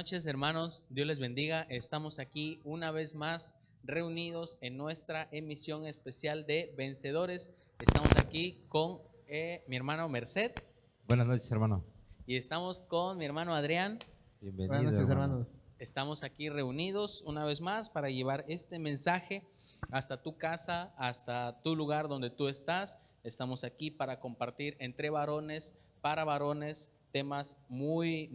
noches, hermanos. Dios les bendiga. Estamos aquí una vez más reunidos en nuestra emisión especial de Vencedores. Estamos aquí con mi hermano Merced. Buenas noches, hermano. Y estamos con mi hermano Adrián. Bienvenido, Buenas noches, hermanos. Estamos aquí reunidos una vez más para llevar este mensaje hasta tu casa, hasta tu lugar donde tú estás. Estamos aquí para compartir entre varones, para varones, temas muy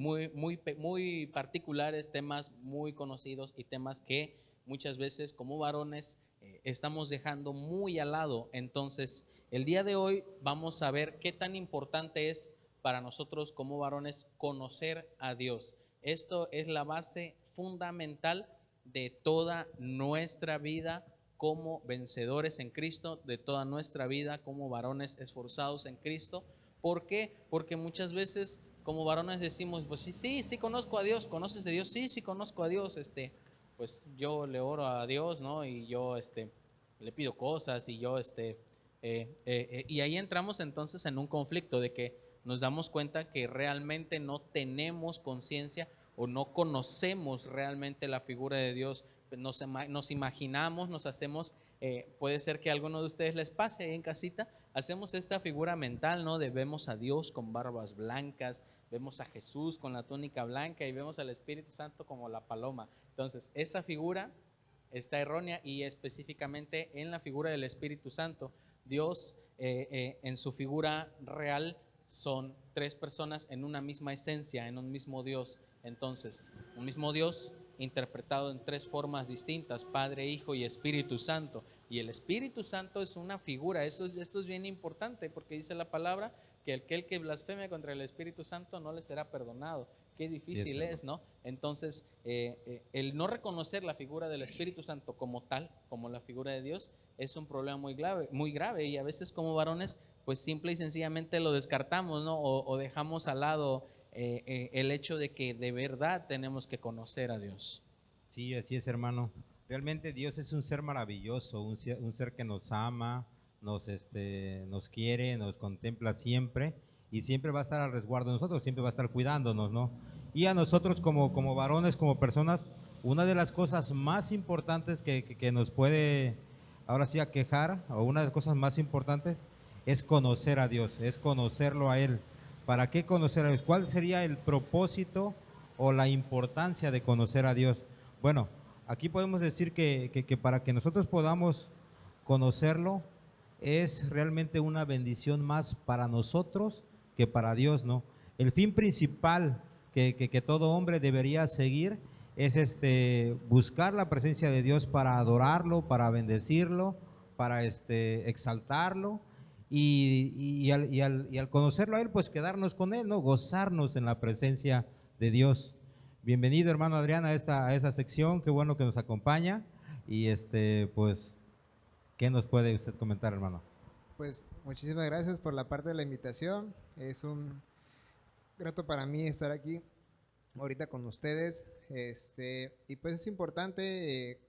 particulares, temas muy conocidos y temas que muchas veces como varones estamos dejando muy al lado. Entonces, el día de hoy vamos a ver qué tan importante es para nosotros como varones conocer a Dios. Esto es la base fundamental de toda nuestra vida como vencedores en Cristo, de toda nuestra vida como varones esforzados en Cristo. ¿Por qué? Porque muchas veces como varones decimos, pues sí conozco a Dios. ¿Conoces de Dios? Sí conozco a Dios. Pues yo le oro a Dios, ¿no? Y yo le pido cosas y yo y ahí entramos entonces en un conflicto de que nos damos cuenta que realmente no tenemos conciencia o no conocemos realmente la figura de Dios. Nos imaginamos, nos hacemos, puede ser que a alguno de ustedes les pase ahí en casita, hacemos esta figura mental, ¿no? De vemos a Dios con barbas blancas, vemos a Jesús con la túnica blanca y vemos al Espíritu Santo como la paloma. Entonces, esa figura está errónea y específicamente en la figura del Espíritu Santo. Dios en su figura real son tres personas en una misma esencia, en un mismo Dios. Entonces, un mismo Dios interpretado en tres formas distintas: Padre, Hijo y Espíritu Santo. Y el Espíritu Santo es una figura. Esto es bien importante porque dice la palabra que aquel que blasfeme contra el Espíritu Santo no le será perdonado. Qué difícil es, ¿no? Entonces, el no reconocer la figura del Espíritu Santo como tal, como la figura de Dios, es un problema muy grave, y a veces como varones, pues simple y sencillamente lo descartamos, ¿no? O dejamos al lado el hecho de que de verdad tenemos que conocer a Dios. Sí, así es, hermano. Realmente Dios es un ser maravilloso, un ser que nos ama, nos quiere, nos contempla siempre y siempre va a estar al resguardo de nosotros, siempre va a estar cuidándonos, ¿no? Y a nosotros como varones, como personas, una de las cosas más importantes que nos puede ahora sí aquejar, o una de las cosas más importantes, es conocer a Dios, es conocerlo a Él. ¿Para qué conocer a Dios? ¿Cuál sería el propósito o la importancia de conocer a Dios? Bueno, aquí podemos decir que para que nosotros podamos conocerlo es realmente una bendición más para nosotros que para Dios, ¿no? El fin principal que todo hombre debería seguir es buscar la presencia de Dios para adorarlo, para bendecirlo, para exaltarlo y al conocerlo a Él, pues quedarnos con Él, ¿no? Gozarnos en la presencia de Dios. Bienvenido, hermano Adrián, a esta sección. Qué bueno que nos acompaña. Y pues, ¿qué nos puede usted comentar, hermano? Pues muchísimas gracias por la parte de la invitación. Es un grato para mí estar aquí ahorita con ustedes. Y pues es importante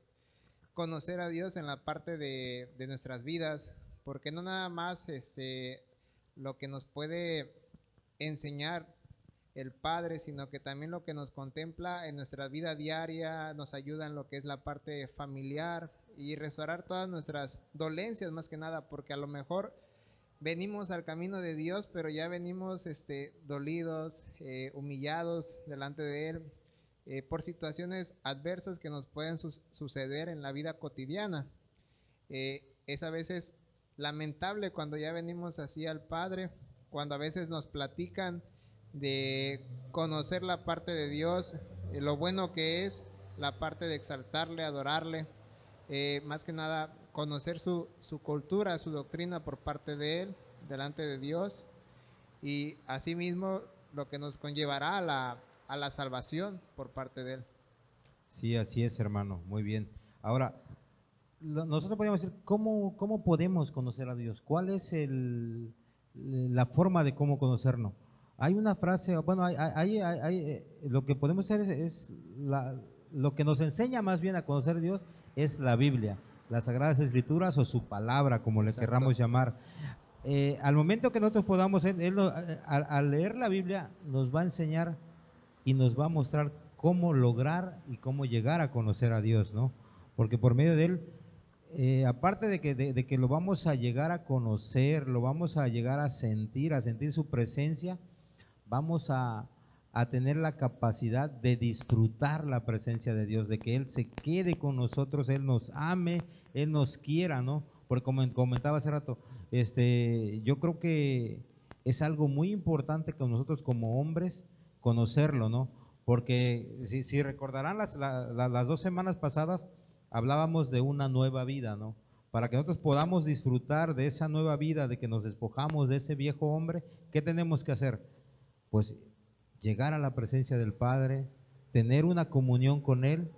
conocer a Dios en la parte de nuestras vidas, porque no nada más lo que nos puede enseñar el Padre, sino que también lo que nos contempla en nuestra vida diaria, nos ayuda en lo que es la parte familiar y restaurar todas nuestras dolencias, más que nada, porque a lo mejor venimos al camino de Dios, pero ya venimos dolidos, humillados delante de Él, por situaciones adversas que nos pueden suceder en la vida cotidiana. Es a veces lamentable cuando ya venimos así al Padre, cuando a veces nos platican de conocer la parte de Dios, lo bueno que es la parte de exaltarle, adorarle, más que nada conocer su cultura, su doctrina por parte de Él, delante de Dios, y asimismo lo que nos conllevará a la salvación por parte de Él. Sí, así es, hermano, muy bien. Ahora, nosotros podemos decir, ¿cómo podemos conocer a Dios? ¿Cuál es la forma de cómo conocerlo? Hay una frase, bueno, lo que podemos hacer lo que nos enseña más bien a conocer a Dios es la Biblia, las Sagradas Escrituras o su palabra, como le querramos llamar. Al momento que nosotros podamos, al leer la Biblia, nos va a enseñar y nos va a mostrar cómo lograr y cómo llegar a conocer a Dios, ¿no? Porque por medio de Él, aparte de que lo vamos a llegar a conocer, lo vamos a llegar a sentir su presencia, vamos a tener la capacidad de disfrutar la presencia de Dios, de que Él se quede con nosotros, Él nos ame, Él nos quiera, ¿no? Porque como comentaba hace rato, yo creo que es algo muy importante que nosotros como hombres conocerlo, ¿no? Porque si recordarán las 2 semanas pasadas, hablábamos de una nueva vida, ¿no? Para que nosotros podamos disfrutar de esa nueva vida, de que nos despojamos de ese viejo hombre, ¿qué tenemos que hacer? Pues llegar a la presencia del Padre, tener una comunión con Él.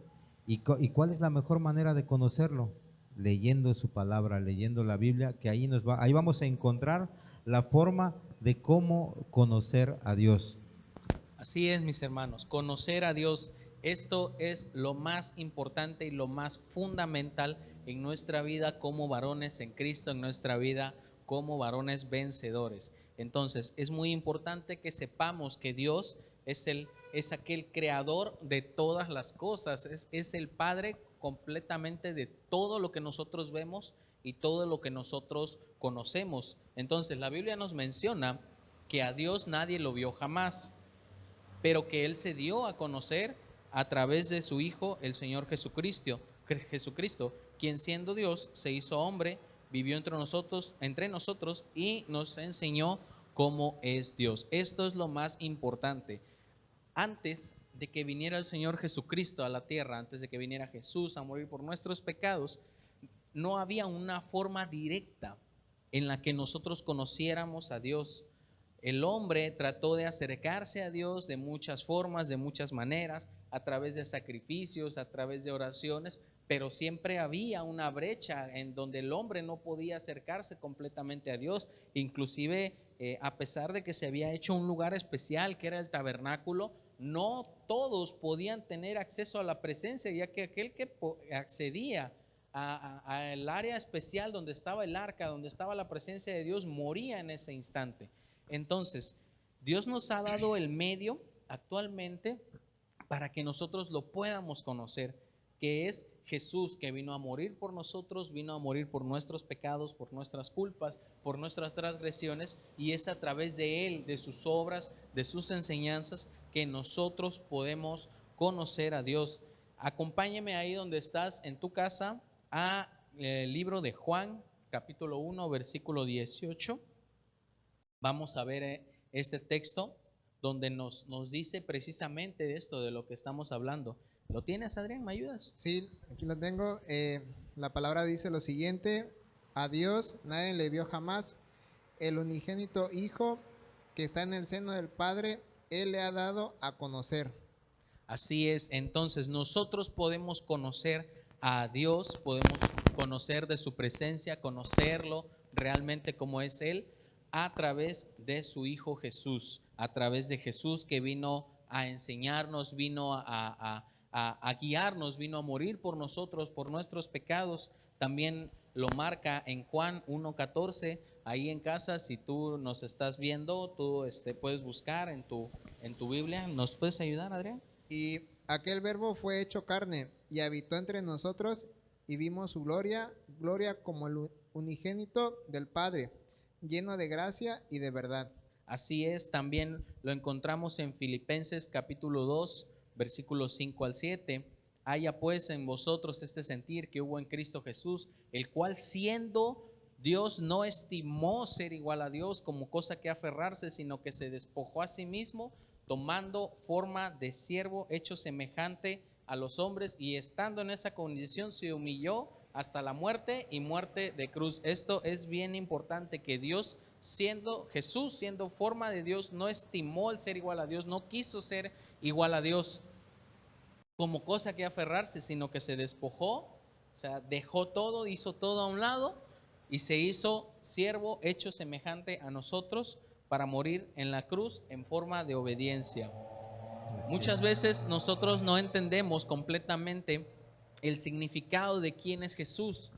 ¿Y cuál es la mejor manera de conocerlo? Leyendo su palabra, leyendo la Biblia, que ahí vamos a encontrar la forma de cómo conocer a Dios. Así es, mis hermanos, conocer a Dios, esto es lo más importante y lo más fundamental en nuestra vida como varones en Cristo, en nuestra vida como varones vencedores. Entonces, es muy importante que sepamos que Dios es aquel creador de todas las cosas, es el Padre completamente de todo lo que nosotros vemos y todo lo que nosotros conocemos. Entonces, la Biblia nos menciona que a Dios nadie lo vio jamás, pero que Él se dio a conocer a través de su Hijo, el Señor Jesucristo, quien siendo Dios se hizo hombre, vivió entre nosotros y nos enseñó cómo es Dios. Esto es lo más importante. Antes de que viniera el Señor Jesucristo a la tierra, antes de que viniera Jesús a morir por nuestros pecados, no había una forma directa en la que nosotros conociéramos a Dios. El hombre trató de acercarse a Dios de muchas formas, de muchas maneras, a través de sacrificios, a través de oraciones, pero siempre había una brecha en donde el hombre no podía acercarse completamente a Dios. Inclusive, a pesar de que se había hecho un lugar especial que era el tabernáculo, no todos podían tener acceso a la presencia, ya que aquel que accedía al área especial donde estaba el arca, donde estaba la presencia de Dios, moría en ese instante. Entonces, Dios nos ha dado el medio actualmente para que nosotros lo podamos conocer, que es Jesús, que vino a morir por nosotros, vino a morir por nuestros pecados, por nuestras culpas, por nuestras transgresiones, y es a través de Él, de sus obras, de sus enseñanzas, que nosotros podemos conocer a Dios. Acompáñame ahí donde estás, en tu casa, a el libro de Juan, capítulo 1, versículo 18. Vamos a ver este texto donde nos dice precisamente de esto, de lo que estamos hablando. ¿Lo tienes, Adrián? ¿Me ayudas? Sí, aquí lo tengo. La palabra dice lo siguiente: a Dios nadie le vio jamás, el unigénito Hijo que está en el seno del Padre, Él le ha dado a conocer. Así es, entonces nosotros podemos conocer a Dios, podemos conocer de su presencia, conocerlo realmente como es Él, a través de su Hijo Jesús, a través de Jesús, que vino a enseñarnos, vino a guiarnos, vino a morir por nosotros, por nuestros pecados. También lo marca en Juan 1:14. Ahí en casa, si tú nos estás viendo, tú puedes buscar en tu Biblia. ¿Nos puedes ayudar, Adrián? Y aquel verbo fue hecho carne y habitó entre nosotros, y vimos su gloria, gloria como el unigénito del Padre, lleno de gracia y de verdad. Así es, también lo encontramos en Filipenses capítulo 2, versículos 5 al 7. Haya pues en vosotros este sentir que hubo en Cristo Jesús, el cual siendo Dios no estimó ser igual a Dios como cosa que aferrarse, sino que se despojó a sí mismo, tomando forma de siervo, hecho semejante a los hombres, y estando en esa condición se humilló hasta la muerte y muerte de cruz. Esto es bien importante, que Dios, Jesús siendo forma de Dios, no estimó el ser igual a Dios, no quiso ser igual a Dios como cosa que aferrarse, sino que se despojó, o sea, dejó todo, hizo todo a un lado y se hizo siervo hecho semejante a nosotros para morir en la cruz en forma de obediencia. Muchas veces nosotros no entendemos completamente el significado de quién es Jesús.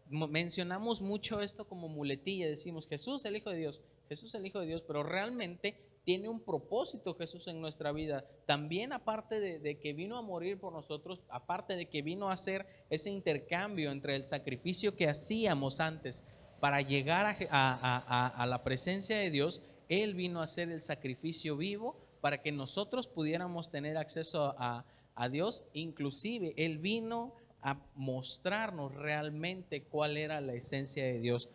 Mencionamos mucho esto como muletilla, decimos Jesús el Hijo de Dios, Jesús el Hijo de Dios, pero realmente tiene un propósito Jesús en nuestra vida. También aparte de que vino a morir por nosotros, aparte de que vino a hacer ese intercambio entre el sacrificio que hacíamos antes para llegar a la presencia de Dios, Él vino a hacer el sacrificio vivo para que nosotros pudiéramos tener acceso a Dios. Inclusive Él vino a mostrarnos realmente cuál era la esencia de Dios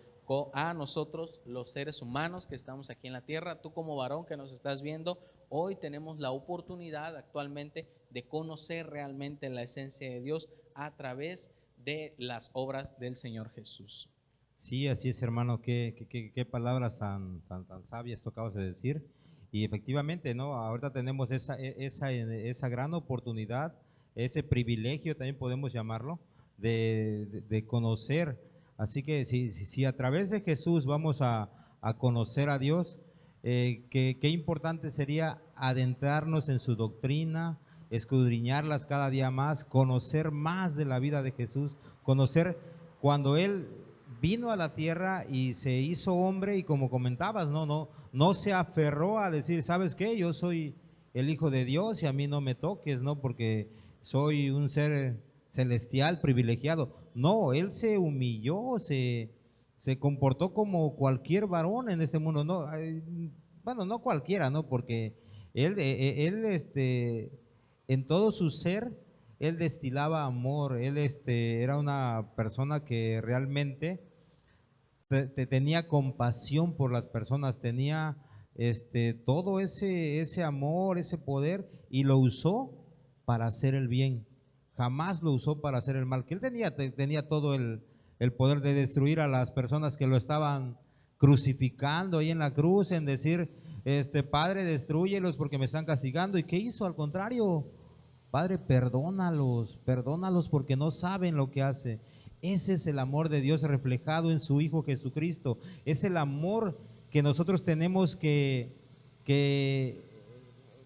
a nosotros los seres humanos que estamos aquí en la tierra. Tú como varón que nos estás viendo, hoy tenemos la oportunidad actualmente de conocer realmente la esencia de Dios a través de las obras del Señor Jesús. Sí, así es, hermano, qué palabras tan sabias tú acabas de decir. Y efectivamente, ¿no? Ahorita tenemos esa gran oportunidad, ese privilegio, también podemos llamarlo, de conocer. Así que si a través de Jesús vamos a conocer a Dios, qué importante sería adentrarnos en su doctrina, escudriñarlas cada día más, conocer más de la vida de Jesús, conocer cuando Él vino a la tierra y se hizo hombre, y como comentabas, no se aferró a decir, ¿sabes qué? Yo soy el Hijo de Dios y a mí no me toques, ¿no? Porque soy un ser celestial, privilegiado. No, Él se humilló, se comportó como cualquier varón en este mundo, ¿no? Bueno, no cualquiera, ¿no? Porque él en todo su ser, Él destilaba amor. Él era una persona que realmente tenía compasión por las personas, tenía todo ese amor, ese poder, y lo usó para hacer el bien. Jamás lo usó para hacer el mal, que él tenía todo el poder de destruir a las personas que lo estaban crucificando ahí en la cruz, en decir, Padre, destrúyelos porque me están castigando. ¿Y qué hizo? Al contrario, Padre, perdónalos porque no saben lo que hace. Ese es el amor de Dios reflejado en su Hijo Jesucristo. Es el amor que nosotros tenemos que,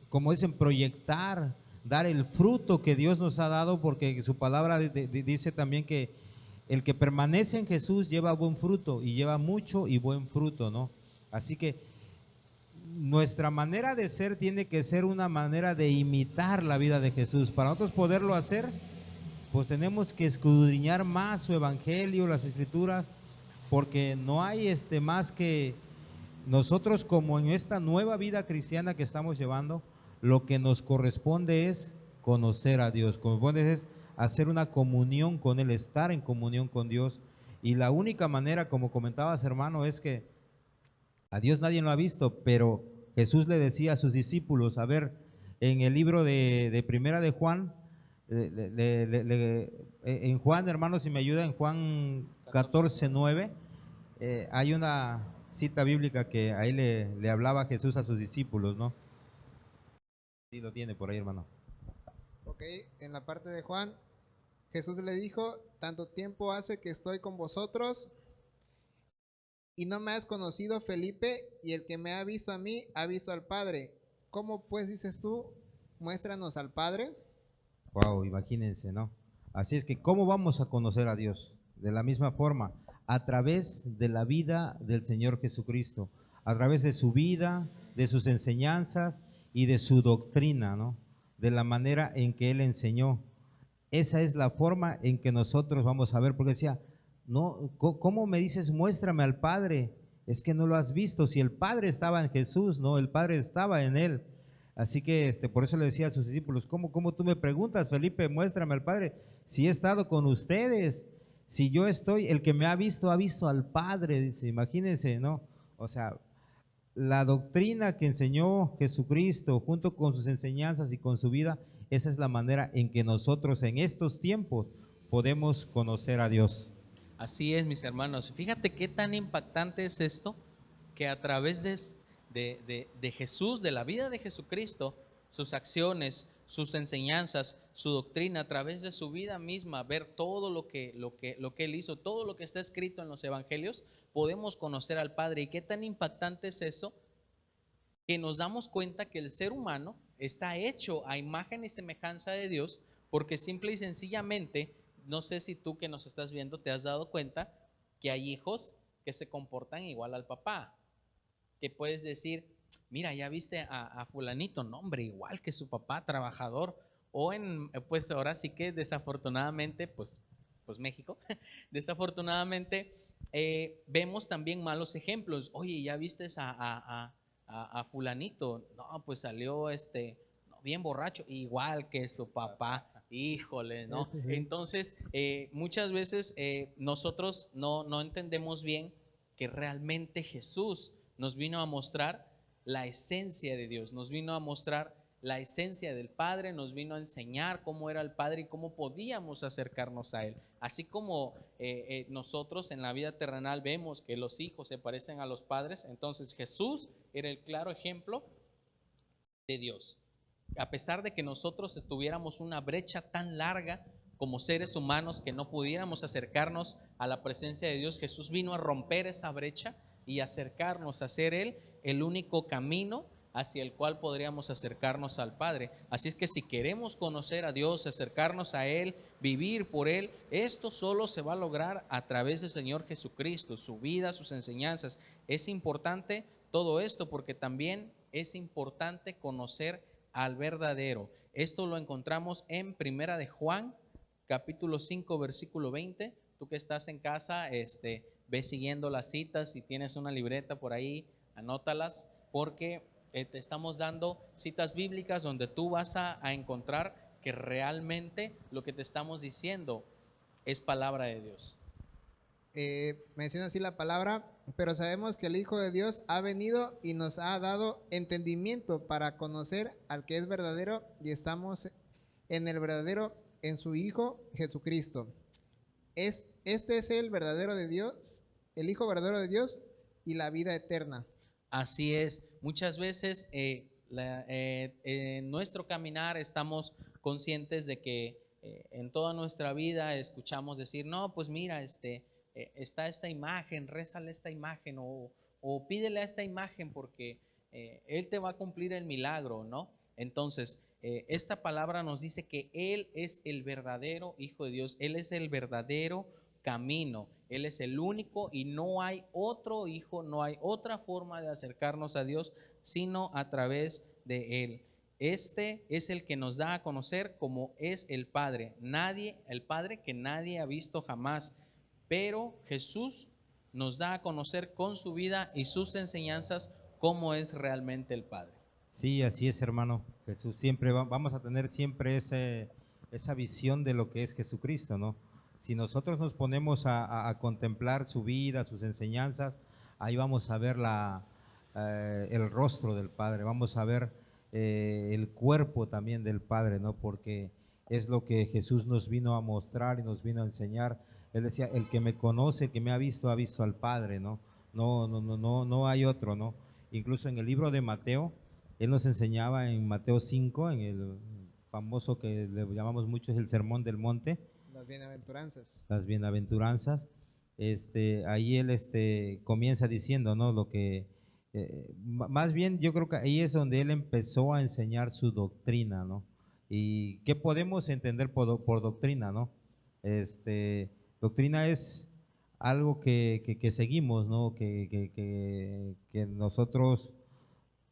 como dicen, proyectar, dar el fruto que Dios nos ha dado, porque su palabra dice también que el que permanece en Jesús lleva buen fruto, y lleva mucho y buen fruto, ¿no? Así que nuestra manera de ser tiene que ser una manera de imitar la vida de Jesús. Para nosotros poderlo hacer, pues tenemos que escudriñar más su evangelio, las escrituras, porque no hay más que nosotros, como en esta nueva vida cristiana que estamos llevando, lo que nos corresponde es conocer a Dios, corresponde es hacer una comunión con Él, estar en comunión con Dios. Y la única manera, como comentabas, hermano, es que a Dios nadie lo ha visto, pero Jesús le decía a sus discípulos, a ver, en el libro de Primera de Juan, en Juan, hermanos, si me ayuda, en Juan 14:9, hay una cita bíblica que ahí le hablaba Jesús a sus discípulos, ¿no? Sí, lo tiene por ahí, hermano. Ok, en la parte de Juan, Jesús le dijo, tanto tiempo hace que estoy con vosotros y no me has conocido, Felipe, y el que me ha visto a mí ha visto al Padre. ¿Cómo pues dices tú, muéstranos al Padre? Wow, imagínense, ¿no? Así es que, ¿cómo vamos a conocer a Dios? De la misma forma, a través de la vida del Señor Jesucristo, a través de su vida, de sus enseñanzas y de su doctrina, ¿no? De la manera en que Él enseñó. Esa es la forma en que nosotros vamos a ver, porque decía, no, ¿cómo me dices muéstrame al Padre? Es que no lo has visto. Si el Padre estaba en Jesús, ¿no? El Padre estaba en Él. Así que por eso le decía a sus discípulos, ¿cómo tú me preguntas, Felipe, muéstrame al Padre? Si he estado con ustedes, si yo estoy, el que me ha visto al Padre, dice, imagínense, ¿no? O sea, la doctrina que enseñó Jesucristo junto con sus enseñanzas y con su vida, esa es la manera en que nosotros en estos tiempos podemos conocer a Dios. Así es, mis hermanos. Fíjate qué tan impactante es esto, que a través de Jesús, de la vida de Jesucristo, sus acciones, sus enseñanzas, su doctrina, a través de su vida misma, ver todo lo que Él hizo, todo lo que está escrito en los evangelios, podemos conocer al Padre. ¿Y qué tan impactante es eso? Que nos damos cuenta que el ser humano está hecho a imagen y semejanza de Dios, porque simple y sencillamente, no sé si tú que nos estás viendo te has dado cuenta que hay hijos que se comportan igual al papá, que puedes decir, mira, ya viste a fulanito, no hombre, igual que su papá, trabajador, o pues ahora sí que desafortunadamente, pues México, desafortunadamente vemos también malos ejemplos. Oye, ya viste a fulanito, no, pues salió no, bien borracho, igual que su papá. Híjole, ¿no? Sí, sí. Entonces, muchas veces nosotros no entendemos bien que realmente Jesús nos vino a mostrar la esencia de Dios, nos vino a mostrar la esencia del Padre, nos vino a enseñar cómo era el Padre y cómo podíamos acercarnos a Él. Así como nosotros en la vida terrenal vemos que los hijos se parecen a los padres, entonces Jesús era el claro ejemplo de Dios. A pesar de que nosotros tuviéramos una brecha tan larga como seres humanos que no pudiéramos acercarnos a la presencia de Dios, Jesús vino a romper esa brecha y acercarnos a ser Él el único camino hacia el cual podríamos acercarnos al Padre. Así es que si queremos conocer a Dios, acercarnos a Él, vivir por Él, esto solo se va a lograr a través del Señor Jesucristo, su vida, sus enseñanzas. Es importante todo esto porque también es importante conocer al verdadero. Esto lo encontramos en Primera de Juan, capítulo 5, versículo 20. Tú que estás en casa, ve siguiendo las citas. Si tienes una libreta por ahí, anótalas, porque te estamos dando citas bíblicas donde tú vas a encontrar que realmente lo que te estamos diciendo es palabra de Dios. Menciona así la palabra, pero sabemos que el Hijo de Dios ha venido y nos ha dado entendimiento para conocer al que es verdadero y estamos en el verdadero, en su Hijo Jesucristo. Este es el verdadero de Dios, el Hijo verdadero de Dios y la vida eterna. Así es, muchas veces en nuestro caminar estamos conscientes de que en toda nuestra vida escuchamos decir, no, pues mira, está esta imagen, rézale esta imagen o pídele a esta imagen porque Él te va a cumplir el milagro, ¿no? Entonces, esta palabra nos dice que Él es el verdadero Hijo de Dios, Él es el verdadero camino, Él es el único y no hay otro hijo, no hay otra forma de acercarnos a Dios sino a través de Él. Este es el que nos da a conocer cómo es el Padre, el Padre que nadie ha visto jamás, pero Jesús nos da a conocer con su vida y sus enseñanzas cómo es realmente el Padre. Sí, así es, hermano. Jesús siempre vamos a tener siempre esa visión de lo que es Jesucristo, ¿no? Si nosotros nos ponemos a contemplar su vida, sus enseñanzas, ahí vamos a ver el rostro del Padre, vamos a ver el cuerpo también del Padre, ¿no? Porque es lo que Jesús nos vino a mostrar y nos vino a enseñar. Él decía, el que me conoce, el que me ha visto al Padre, ¿no? No hay otro, ¿no? Incluso en el libro de Mateo, él nos enseñaba en Mateo 5, en el famoso que le llamamos mucho es el Sermón del Monte. Las bienaventuranzas. Las bienaventuranzas. Ahí él comienza diciendo, ¿no? Lo que, más bien yo creo que ahí es donde él empezó a enseñar su doctrina, ¿no? ¿Y qué podemos entender por doctrina, no? Doctrina es algo que seguimos, ¿no? Que nosotros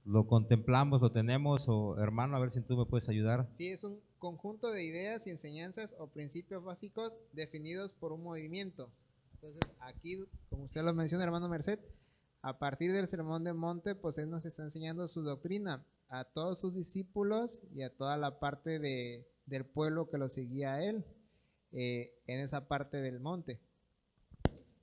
lo contemplamos, lo tenemos, o hermano, a ver si tú me puedes ayudar. Sí, es un conjunto de ideas y enseñanzas o principios básicos definidos por un movimiento. Entonces, aquí, como usted lo menciona, hermano Merced, a partir del Sermón del Monte, pues él nos está enseñando su doctrina a todos sus discípulos y a toda la parte del pueblo que lo seguía a él en esa parte del monte.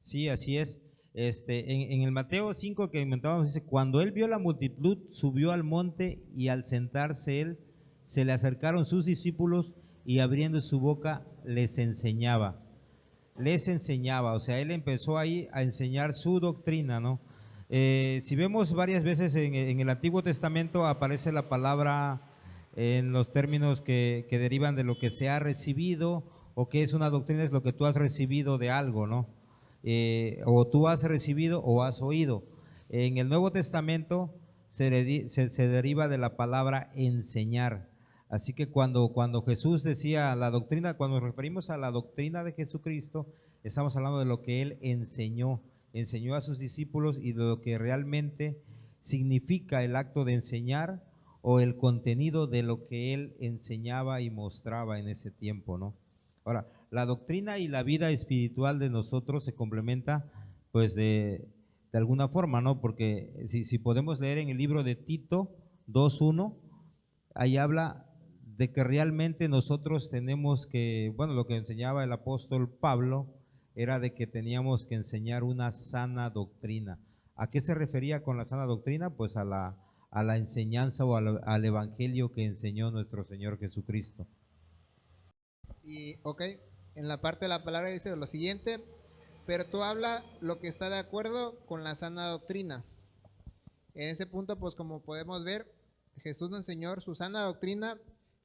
Sí, así es. En el Mateo 5 que comentábamos, dice, cuando él vio la multitud, subió al monte y al sentarse él, se le acercaron sus discípulos y abriendo su boca les enseñaba. O sea, él empezó ahí a enseñar su doctrina, ¿no? Si vemos varias veces en el Antiguo Testamento aparece la palabra en los términos que derivan de lo que se ha recibido, o que es una doctrina, es lo que tú has recibido de algo, ¿no? O tú has recibido o has oído. En el Nuevo Testamento se deriva de la palabra enseñar. Así que cuando Jesús decía la doctrina, cuando nos referimos a la doctrina de Jesucristo, estamos hablando de lo que Él enseñó a sus discípulos y de lo que realmente significa el acto de enseñar o el contenido de lo que él enseñaba y mostraba en ese tiempo, ¿no? Ahora, la doctrina y la vida espiritual de nosotros se complementa pues de alguna forma, ¿no? Porque si podemos leer en el libro de Tito 2:1, ahí habla de que realmente nosotros tenemos que, bueno, lo que enseñaba el apóstol Pablo era de que teníamos que enseñar una sana doctrina. ¿A qué se refería con la sana doctrina? Pues a la enseñanza o al evangelio que enseñó nuestro Señor Jesucristo. Y, ok, en la parte de la palabra dice lo siguiente, pero tú habla lo que está de acuerdo con la sana doctrina. En ese punto, pues como podemos ver, Jesús nos enseñó su sana doctrina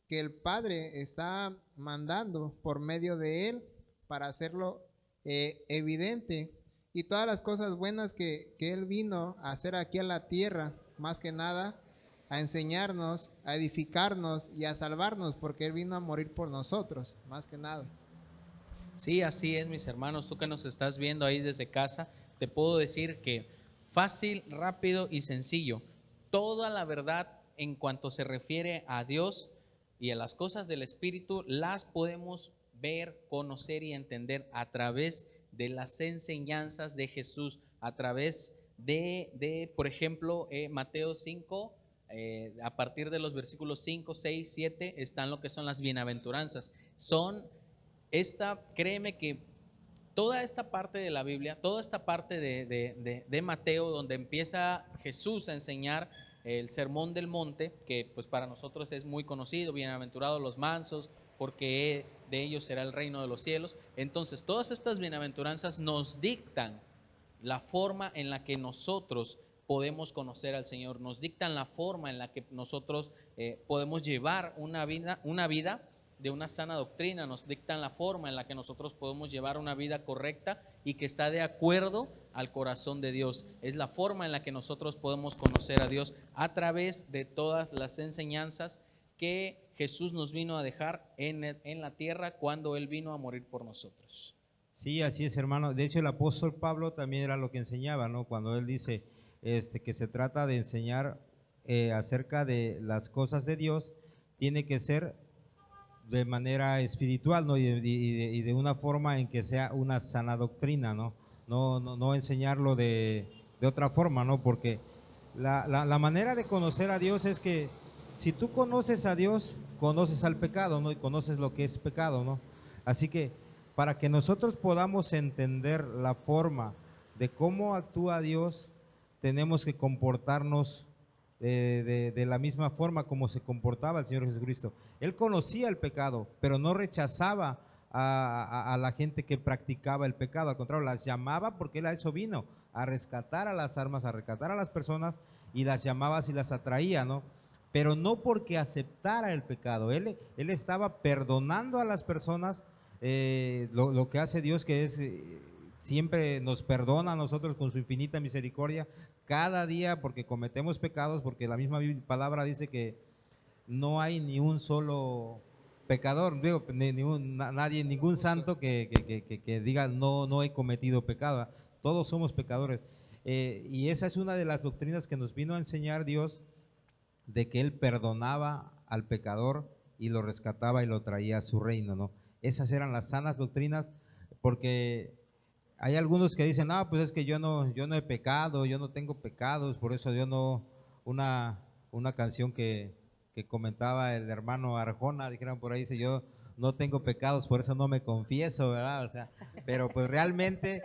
que el Padre está mandando por medio de Él para hacerlo evidente. Y todas las cosas buenas que Él vino a hacer aquí a la tierra, más que nada, a enseñarnos, a edificarnos y a salvarnos, porque Él vino a morir por nosotros, más que nada. Sí, así es, mis hermanos. Tú que nos estás viendo ahí desde casa, te puedo decir que fácil, rápido y sencillo. Toda la verdad en cuanto se refiere a Dios y a las cosas del Espíritu, las podemos ver, conocer y entender a través de las enseñanzas de Jesús, a través por ejemplo, Mateo 5, a partir de los versículos 5, 6, 7, están lo que son las bienaventuranzas. Créeme que toda esta parte de la Biblia, toda esta parte de Mateo, donde empieza Jesús a enseñar el sermón del monte, que pues para nosotros es muy conocido, bienaventurados los mansos, porque de ellos será el reino de los cielos. Entonces, todas estas bienaventuranzas nos dictan la forma en la que nosotros podemos conocer al Señor, nos dictan la forma en la que nosotros podemos llevar una vida de una sana doctrina, nos dictan la forma en la que nosotros podemos llevar una vida correcta y que está de acuerdo al corazón de Dios. Es la forma en la que nosotros podemos conocer a Dios a través de todas las enseñanzas que Jesús nos vino a dejar en la tierra cuando Él vino a morir por nosotros. Sí, así es, hermano. De hecho, el apóstol Pablo también era lo que enseñaba, ¿no? Cuando él dice que se trata de enseñar acerca de las cosas de Dios, tiene que ser de manera espiritual, ¿no? Y de una forma en que sea una sana doctrina, ¿no? No enseñarlo de otra forma, ¿no? Porque la manera de conocer a Dios es que si tú conoces a Dios, conoces al pecado, ¿no? Y conoces lo que es pecado, ¿no? Así que para que nosotros podamos entender la forma de cómo actúa Dios, tenemos que comportarnos de la misma forma como se comportaba el Señor Jesucristo. Él conocía el pecado, pero no rechazaba a la gente que practicaba el pecado, al contrario, las llamaba, porque Él a eso vino, a rescatar a las almas, a rescatar a las personas, y las llamaba y las atraía, ¿no? Pero no porque aceptara el pecado, Él estaba perdonando a las personas. Lo que hace Dios, que es siempre nos perdona a nosotros con su infinita misericordia cada día, porque cometemos pecados, porque la misma palabra dice que no hay ni un solo pecador, digo, nadie, ningún santo que diga no he cometido pecado. Todos somos pecadores, y esa es una de las doctrinas que nos vino a enseñar Dios, de que Él perdonaba al pecador y lo rescataba y lo traía a su reino, ¿no? Esas eran las sanas doctrinas, porque hay algunos que dicen, no, pues es que yo no he pecado, yo no tengo pecados, por eso yo no, una canción que comentaba el hermano Arjona, dijeron por ahí, dice, yo no tengo pecados, por eso no me confieso, ¿verdad? O sea, pero pues realmente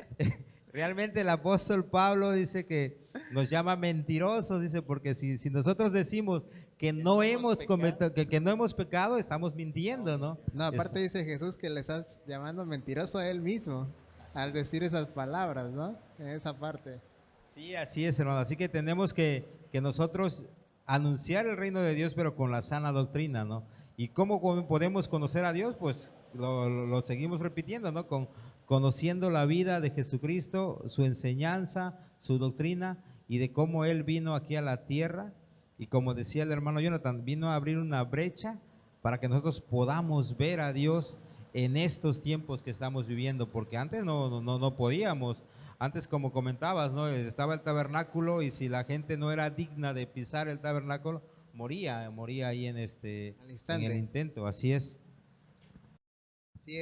el apóstol Pablo dice que nos llama mentirosos, dice, porque si nosotros decimos que no hemos cometido, que no hemos pecado, estamos mintiendo, ¿no? No, aparte dice Jesús que le estás llamando mentiroso a Él mismo al decir esas palabras, ¿no? En esa parte. Sí, así es, hermano. Así que tenemos que nosotros anunciar el reino de Dios, pero con la sana doctrina, ¿no? ¿Y cómo podemos conocer a Dios? Pues lo seguimos repitiendo, ¿no? Conociendo la vida de Jesucristo, su enseñanza, su doctrina, y de cómo Él vino aquí a la tierra, y como decía el hermano Jonathan, vino a abrir una brecha para que nosotros podamos ver a Dios en estos tiempos que estamos viviendo, porque antes no podíamos. Antes, como comentabas, ¿no? Estaba el tabernáculo y si la gente no era digna de pisar el tabernáculo, moría ahí al en el instante. intento, así es. Sí,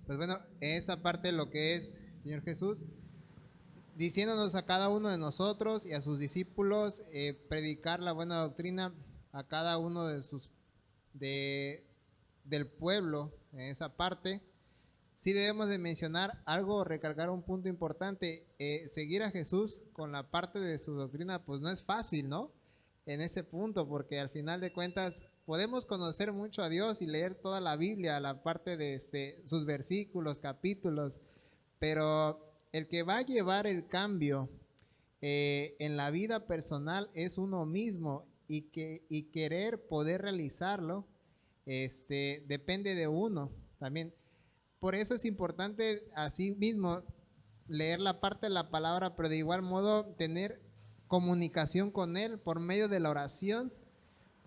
pues bueno, esa parte de lo que es Señor Jesús, diciéndonos a cada uno de nosotros y a sus discípulos, predicar la buena doctrina a cada uno de del pueblo, en esa parte. Sí debemos de mencionar algo, recalcar un punto importante. Seguir a Jesús con la parte de su doctrina, pues no es fácil, ¿no? En ese punto, porque al final de cuentas podemos conocer mucho a Dios y leer toda la Biblia, la parte de sus versículos, capítulos, pero el que va a llevar el cambio en la vida personal es uno mismo, y querer poder realizarlo depende de uno también. Por eso es importante así mismo leer la parte de la palabra, pero de igual modo tener comunicación con Él por medio de la oración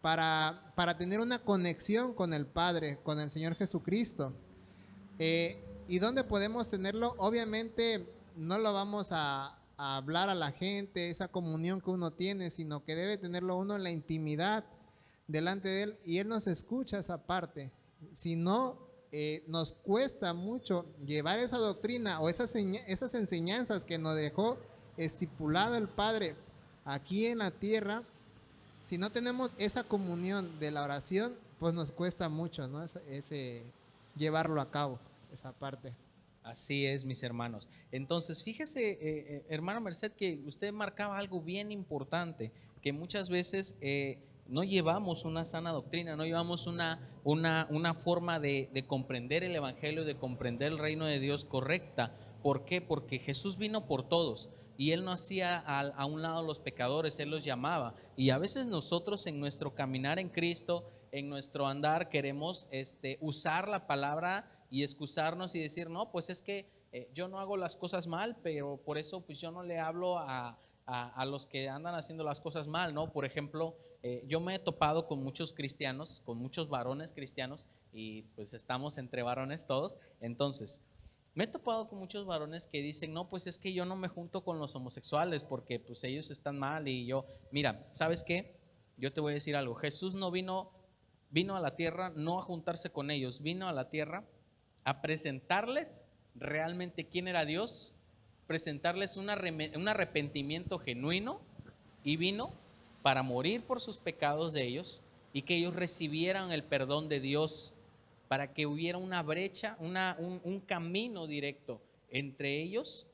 para tener una conexión con el Padre, con el Señor Jesucristo. ¿Y dónde podemos tenerlo? Obviamente no lo vamos a hablar a la gente, esa comunión que uno tiene, sino que debe tenerlo uno en la intimidad delante de Él, y Él nos escucha esa parte. Si no, nos cuesta mucho llevar esa doctrina o esas enseñanzas que nos dejó estipulado el Padre aquí en la tierra. Si no tenemos esa comunión de la oración, pues nos cuesta mucho, ¿no? Llevarlo a cabo, esa parte. Así es, mis hermanos. Entonces, fíjese, hermano Merced, que usted marcaba algo bien importante, que muchas veces no llevamos una sana doctrina, no llevamos una forma de comprender el Evangelio, de comprender el reino de Dios correcta. ¿Por qué? Porque Jesús vino por todos y Él no hacía a un lado los pecadores, Él los llamaba. Y a veces nosotros en nuestro caminar en Cristo, en nuestro andar, queremos usar la palabra y excusarnos y decir, no, pues es que yo no hago las cosas mal, pero por eso pues yo no le hablo a los que andan haciendo las cosas mal, ¿no? Por ejemplo, yo me he topado con muchos cristianos, con muchos varones cristianos, y pues estamos entre varones todos. Entonces, me he topado con muchos varones que dicen, no, pues es que yo no me junto con los homosexuales porque pues ellos están mal y yo, mira, ¿sabes qué? Yo te voy a decir algo, Jesús no vino a la tierra no a juntarse con ellos, vino a la tierra a presentarles realmente quién era Dios, presentarles un arrepentimiento genuino, y vino para morir por sus pecados de ellos y que ellos recibieran el perdón de Dios, para que hubiera una brecha, un camino directo entre ellos,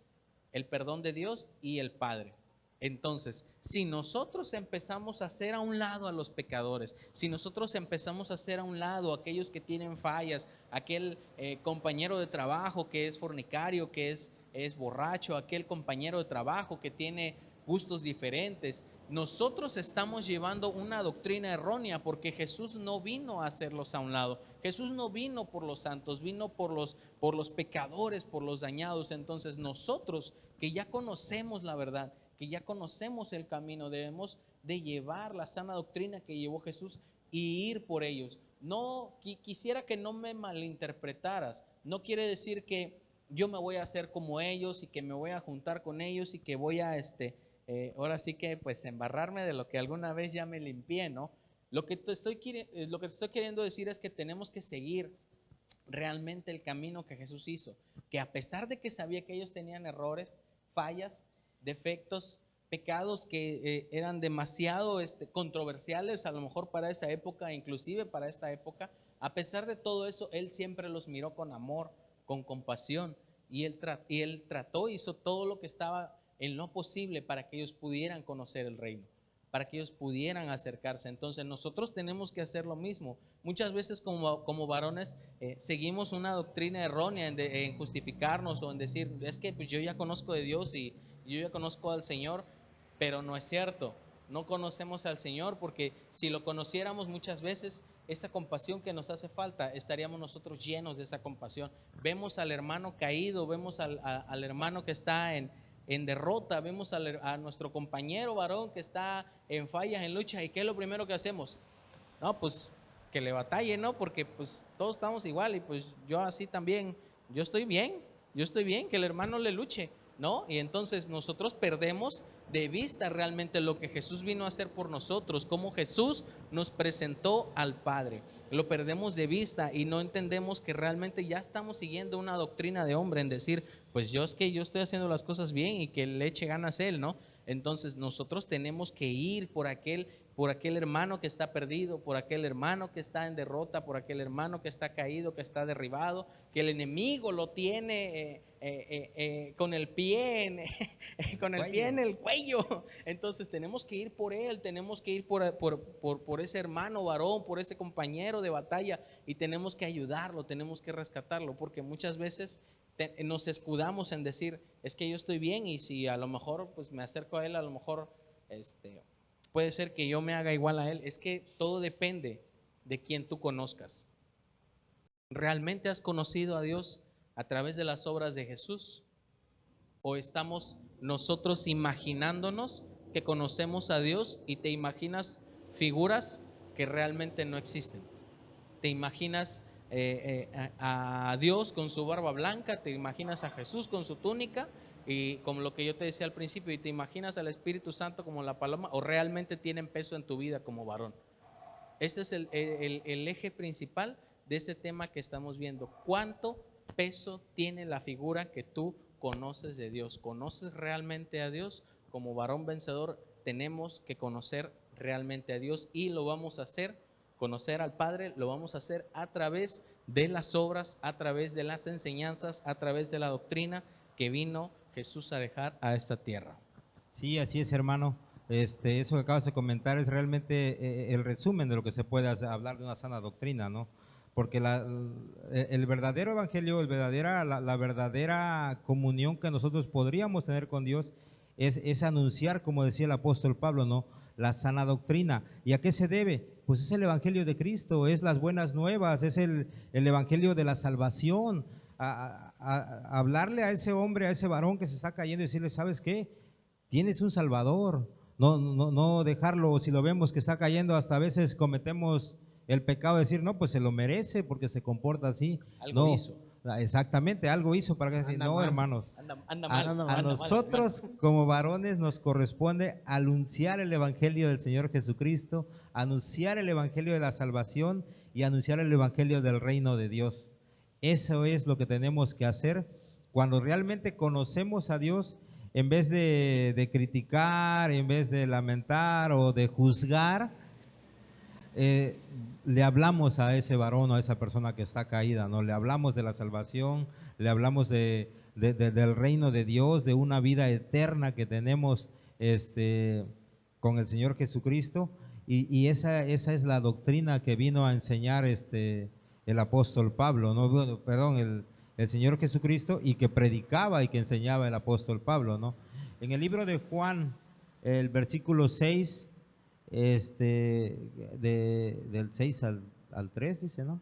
el perdón de Dios y el Padre. Entonces, si nosotros empezamos a hacer a un lado a los pecadores, si nosotros empezamos a hacer a un lado a aquellos que tienen fallas, aquel compañero de trabajo que es fornicario, que es borracho, aquel compañero de trabajo que tiene gustos diferentes, nosotros estamos llevando una doctrina errónea, porque Jesús no vino a hacerlos a un lado. Jesús no vino por los santos, vino por los pecadores, por los dañados. Entonces nosotros que ya conocemos la verdad, que ya conocemos el camino, debemos de llevar la sana doctrina que llevó Jesús y ir por ellos. No quisiera que no me malinterpretaras. No quiere decir que yo me voy a hacer como ellos y que me voy a juntar con ellos y que voy a ahora sí que pues embarrarme de lo que alguna vez ya me limpié, ¿no? Lo que te estoy queriendo decir es que tenemos que seguir realmente el camino que Jesús hizo, que a pesar de que sabía que ellos tenían errores, fallas, defectos, pecados que eran demasiado controversiales a lo mejor para esa época, inclusive para esta época, a pesar de todo eso, Él siempre los miró con amor, con compasión, y Él trató, hizo todo lo que estaba en lo posible para que ellos pudieran conocer el reino, para que ellos pudieran acercarse. Entonces nosotros tenemos que hacer lo mismo. Muchas veces como varones seguimos una doctrina errónea en justificarnos o en decir, es que pues, yo ya conozco de Dios y yo ya conozco al Señor, pero no es cierto. No conocemos al Señor, porque si lo conociéramos muchas veces, esa compasión que nos hace falta, estaríamos nosotros llenos de esa compasión. Vemos al hermano caído, vemos al hermano que está en derrota, vemos a nuestro compañero varón que está en fallas, en lucha, y ¿qué es lo primero que hacemos? No, pues que le batalle, ¿no? Porque pues todos estamos igual y pues yo así también, yo estoy bien, que el hermano le luche. ¿no? Y entonces nosotros perdemos de vista realmente lo que Jesús vino a hacer por nosotros, cómo Jesús nos presentó al Padre. Lo perdemos de vista y no entendemos que realmente ya estamos siguiendo una doctrina de hombre en decir, pues yo es que yo estoy haciendo las cosas bien y que le eche ganas él, ¿no? Entonces nosotros tenemos que ir por aquel hermano que está perdido, por aquel hermano que está en derrota, por aquel hermano que está caído, que está derribado, que el enemigo lo tiene con el pie con el pie en el cuello. Entonces tenemos que ir por él, tenemos que ir por ese hermano varón, por ese compañero de batalla, y tenemos que ayudarlo, tenemos que rescatarlo, porque muchas veces nos escudamos en decir, es que yo estoy bien, y si a lo mejor pues me acerco a él, a lo mejor puede ser que yo me haga igual a él. Es que todo depende de quien tú conozcas. ¿Realmente has conocido a Dios a través de las obras de Jesús? ¿O estamos nosotros imaginándonos que conocemos a Dios y te imaginas figuras que realmente no existen? Te imaginas a Dios con su barba blanca, te imaginas a Jesús con su túnica, y como lo que yo te decía al principio, y te imaginas al Espíritu Santo como la paloma, o realmente tienen peso en tu vida como varón. Este es el eje principal de ese tema que estamos viendo. ¿Cuánto peso tiene la figura que tú conoces de Dios? ¿Conoces realmente a Dios? Como varón vencedor tenemos que conocer realmente a Dios, y lo vamos a hacer, conocer al Padre, lo vamos a hacer a través de las obras, a través de las enseñanzas, a través de la doctrina que vino Jesús a dejar a esta tierra. Sí, así es, hermano. Eso que acabas de comentar es realmente el resumen de lo que se puede hablar de una sana doctrina, ¿no? Porque el verdadero evangelio, la verdadera comunión que nosotros podríamos tener con Dios es anunciar, como decía el apóstol Pablo, ¿no? La sana doctrina. ¿Y a qué se debe? Pues es el evangelio de Cristo, es las buenas nuevas, es el evangelio de la salvación. Hablarle a ese hombre, a ese varón que se está cayendo y decirle, ¿sabes qué? Tienes un Salvador. No dejarlo, si lo vemos que está cayendo, hasta a veces cometemos el pecado de decir, no, pues se lo merece porque se comporta así. Algo No, hizo. exactamente, algo hizo para que decir, Anda no, mal. hermanos. Anda mal, A nosotros hermano. como varones nos corresponde anunciar el evangelio del Señor Jesucristo, anunciar el evangelio de la salvación y anunciar el evangelio del reino de Dios. Eso es lo que tenemos que hacer cuando realmente conocemos a Dios. En vez de criticar, en vez de lamentar o de juzgar, le hablamos a ese varón o a esa persona que está caída, ¿no? Le hablamos de la salvación, le hablamos del reino de Dios, de una vida eterna que tenemos con el Señor Jesucristo, y esa es la doctrina que vino a enseñar el apóstol Pablo, ¿no? Bueno, perdón, el Señor Jesucristo, y que predicaba y que enseñaba el apóstol Pablo, ¿no? En el libro de Juan, el versículo 6, del 6 al 3, dice, ¿no?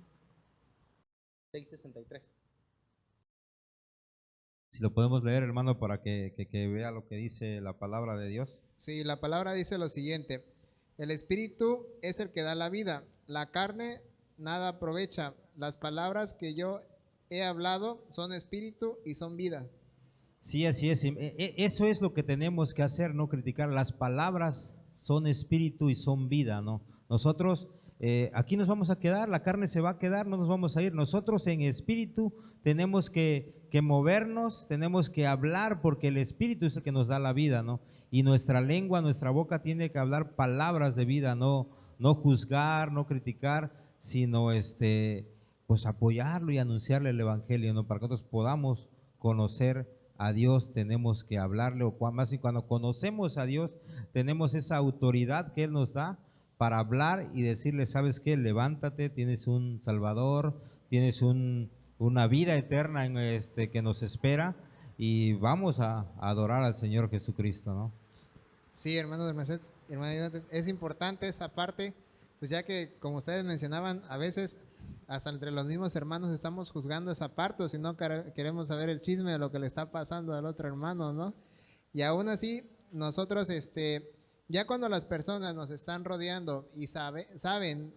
6:63. Si lo podemos leer, hermano, para que vea lo que dice la palabra de Dios. Sí, la palabra dice lo siguiente: el espíritu es el que da la vida, la carne nada aprovecha. Las palabras que yo he hablado son espíritu y son vida. Sí, así es. Eso es lo que tenemos que hacer, no criticar. Las palabras son espíritu y son vida, ¿no? Nosotros aquí nos vamos a quedar, la carne se va a quedar, no nos vamos a ir. Nosotros en espíritu tenemos que movernos, tenemos que hablar, porque el espíritu es el que nos da la vida, ¿no? Y nuestra lengua, nuestra boca tiene que hablar palabras de vida, no juzgar, no criticar, sino pues apoyarlo y anunciarle el evangelio, ¿no? Para que nosotros podamos conocer a Dios, tenemos que hablarle, o más bien cuando conocemos a Dios, tenemos esa autoridad que Él nos da para hablar y decirle, ¿sabes qué? Levántate, tienes un Salvador, tienes una vida eterna que nos espera, y vamos a adorar al Señor Jesucristo, ¿no? Sí, hermano es importante esa parte, pues ya que, como ustedes mencionaban, a veces hasta entre los mismos hermanos estamos juzgando esa parte, o si no queremos saber el chisme de lo que le está pasando al otro hermano, ¿no? Y aún así, nosotros, ya cuando las personas nos están rodeando y saben,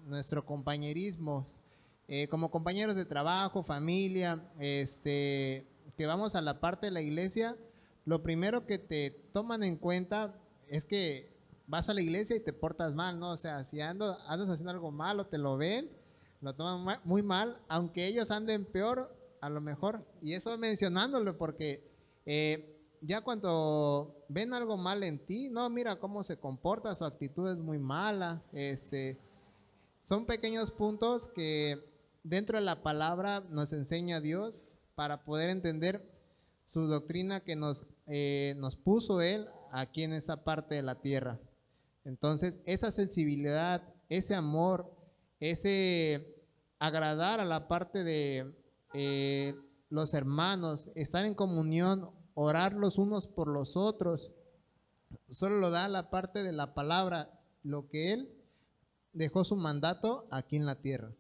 nuestro compañerismo, como compañeros de trabajo, familia, que vamos a la parte de la iglesia, lo primero que te toman en cuenta es que vas a la iglesia y te portas mal, ¿no? O sea, si andas haciendo algo malo, te lo ven, lo toman muy mal, aunque ellos anden peor, a lo mejor. Y eso mencionándolo porque ya cuando ven algo mal en ti, no, mira cómo se comporta, su actitud es muy mala. Son pequeños puntos que dentro de la palabra nos enseña Dios para poder entender su doctrina que nos puso Él aquí en esta parte de la tierra. Entonces, esa sensibilidad, ese amor, ese agradar a la parte de los hermanos, estar en comunión, orar los unos por los otros, solo lo da la parte de la palabra, lo que Él dejó su mandato aquí en la tierra.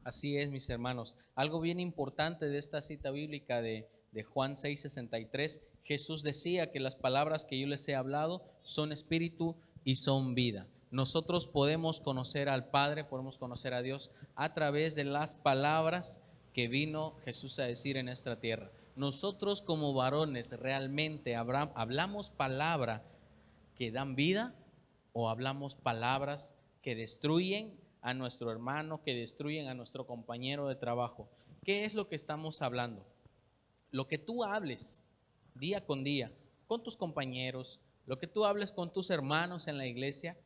Así es, mis hermanos. Algo bien importante de esta cita bíblica de Juan 6:63, Jesús decía que las palabras que yo les he hablado son espíritu y son vida. Nosotros podemos conocer al Padre, podemos conocer a Dios a través de las palabras que vino Jesús a decir en esta tierra. Nosotros como varones realmente hablamos palabra que dan vida o hablamos palabras que destruyen a nuestro hermano, que destruyen a nuestro compañero de trabajo. ¿Qué es lo que estamos hablando? Lo que tú hables día con día con tus compañeros, lo que tú hables con tus hermanos en la iglesia,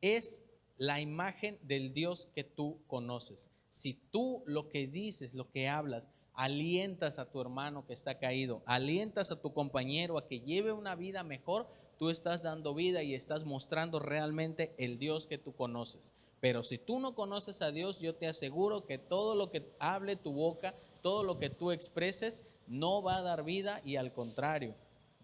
es la imagen del Dios que tú conoces. Si tú lo que dices, lo que hablas, alientas a tu hermano que está caído, alientas a tu compañero a que lleve una vida mejor, tú estás dando vida y estás mostrando realmente el Dios que tú conoces. Pero si tú no conoces a Dios, yo te aseguro que todo lo que hable tu boca, todo lo que tú expreses, no va a dar vida y al contrario,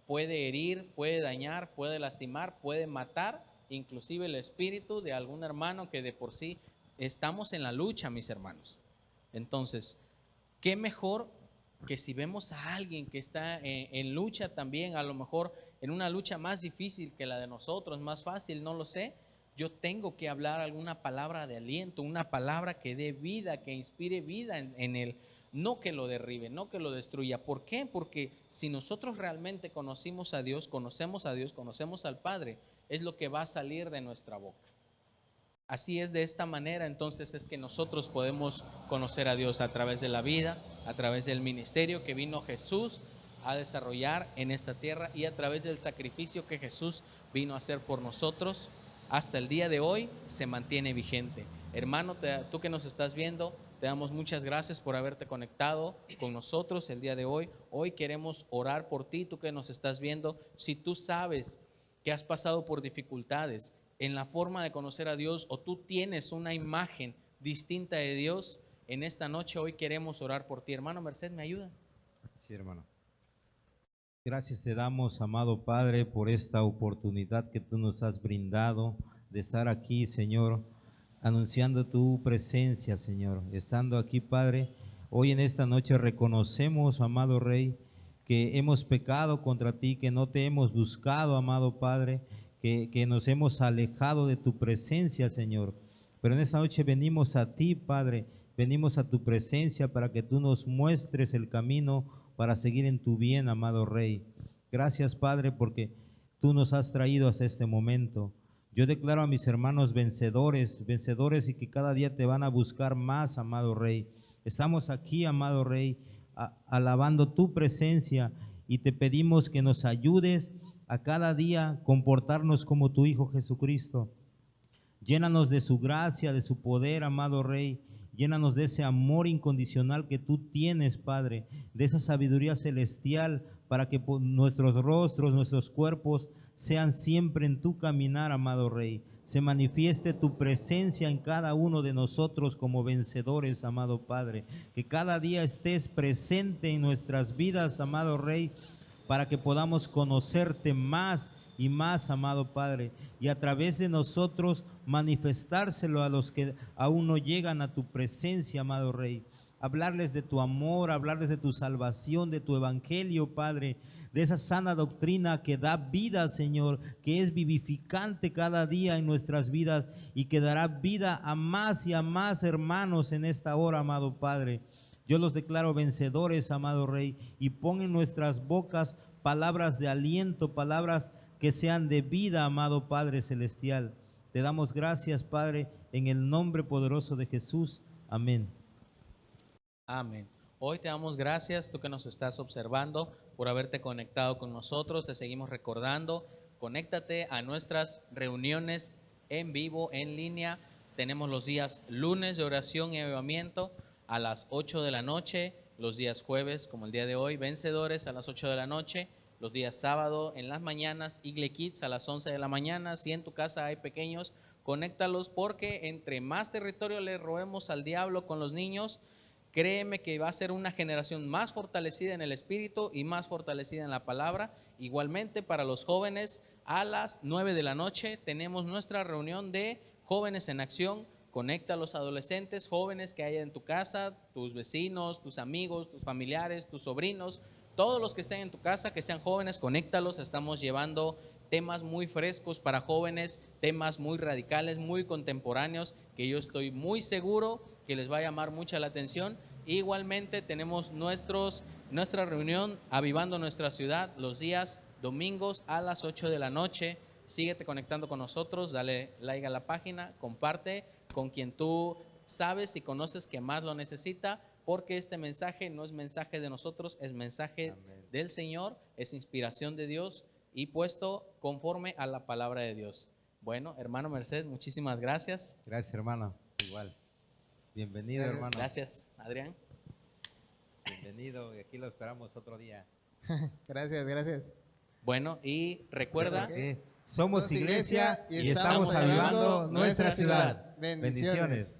puede herir, puede dañar, puede lastimar, puede matar, inclusive el espíritu de algún hermano que de por sí estamos en la lucha, mis hermanos. Entonces, ¿qué mejor que si vemos a alguien que está en lucha también, a lo mejor en una lucha más difícil que la de nosotros, más fácil, no lo sé? Yo tengo que hablar alguna palabra de aliento, una palabra que dé vida, que inspire vida en él, no que lo derribe, no que lo destruya. ¿Por qué? Porque si nosotros realmente conocemos a Dios, conocemos al Padre, es lo que va a salir de nuestra boca. Así es, de esta manera entonces es que nosotros podemos conocer a Dios a través de la vida, a través del ministerio que vino Jesús a desarrollar en esta tierra y a través del sacrificio que Jesús vino a hacer por nosotros. Hasta el día de hoy se mantiene vigente. Hermano, tú que nos estás viendo, te damos muchas gracias por haberte conectado con nosotros el día de hoy. Hoy queremos orar por ti, tú que nos estás viendo. Si tú sabes que has pasado por dificultades en la forma de conocer a Dios o tú tienes una imagen distinta de Dios, en esta noche hoy queremos orar por ti. Hermano Merced, ¿me ayuda? Sí, hermano. Gracias te damos, amado Padre, por esta oportunidad que tú nos has brindado de estar aquí, Señor, anunciando tu presencia, Señor. Estando aquí, Padre, hoy en esta noche reconocemos, amado Rey, que hemos pecado contra ti, que no te hemos buscado, amado Padre, que nos hemos alejado de tu presencia, Señor. Pero en esta noche venimos a ti, Padre, venimos a tu presencia para que tú nos muestres el camino para seguir en tu bien, amado Rey. Gracias, Padre, porque tú nos has traído hasta este momento. Yo declaro a mis hermanos vencedores y que cada día te van a buscar más, amado Rey. Estamos aquí, amado Rey, alabando tu presencia y te pedimos que nos ayudes a cada día comportarnos como tu Hijo Jesucristo. Llénanos de su gracia, de su poder, amado Rey. Llénanos de ese amor incondicional que tú tienes, Padre, de esa sabiduría celestial para que nuestros rostros, nuestros cuerpos sean siempre en tu caminar, amado Rey. Se manifieste tu presencia en cada uno de nosotros como vencedores, amado Padre. Que cada día estés presente en nuestras vidas, amado Rey, para que podamos conocerte más y más, amado Padre, y a través de nosotros manifestárselo a los que aún no llegan a tu presencia, amado Rey. Hablarles de tu amor, hablarles de tu salvación, de tu evangelio, Padre, de esa sana doctrina que da vida, Señor, que es vivificante cada día en nuestras vidas y que dará vida a más y a más hermanos en esta hora, amado Padre. Yo los declaro vencedores, amado Rey, y pon en nuestras bocas palabras de aliento, palabras que sean de vida, amado Padre Celestial. Te damos gracias, Padre, en el nombre poderoso de Jesús. Amén. Amén. Hoy te damos gracias, tú que nos estás observando, por haberte conectado con nosotros. Te seguimos recordando, conéctate a nuestras reuniones en vivo, en línea. Tenemos los días lunes de oración y avivamiento a las 8 de la noche, los días jueves, como el día de hoy, vencedores a las 8 de la noche, los días sábado en las mañanas, Igle Kids a las 11 de la mañana. Si en tu casa hay pequeños, conéctalos, porque entre más territorio le robemos al diablo con los niños, créeme que va a ser una generación más fortalecida en el espíritu y más fortalecida en la palabra. Igualmente para los jóvenes, a las 9 de la noche tenemos nuestra reunión de Jóvenes en Acción. Conecta a los adolescentes, jóvenes que haya en tu casa, tus vecinos, tus amigos, tus familiares, tus sobrinos, todos los que estén en tu casa, que sean jóvenes, conéctalos. Estamos llevando temas muy frescos para jóvenes, temas muy radicales, muy contemporáneos, que yo estoy muy seguro que les va a llamar mucha la atención. Igualmente tenemos nuestra reunión Avivando Nuestra Ciudad los días domingos a las 8 de la noche. Síguete conectando con nosotros, dale like a la página, comparte con quien tú sabes y conoces que más lo necesita, porque este mensaje no es mensaje de nosotros, es mensaje del Señor, es inspiración de Dios y puesto conforme a la palabra de Dios. Bueno, hermano Merced, muchísimas gracias. Gracias, hermano. Igual. Bienvenido, Gracias. hermano. Gracias, Adrián. Bienvenido, y aquí lo esperamos otro día. Gracias, gracias. Bueno, y recuerda, Somos iglesia y estamos avivando nuestra ciudad. Bendiciones.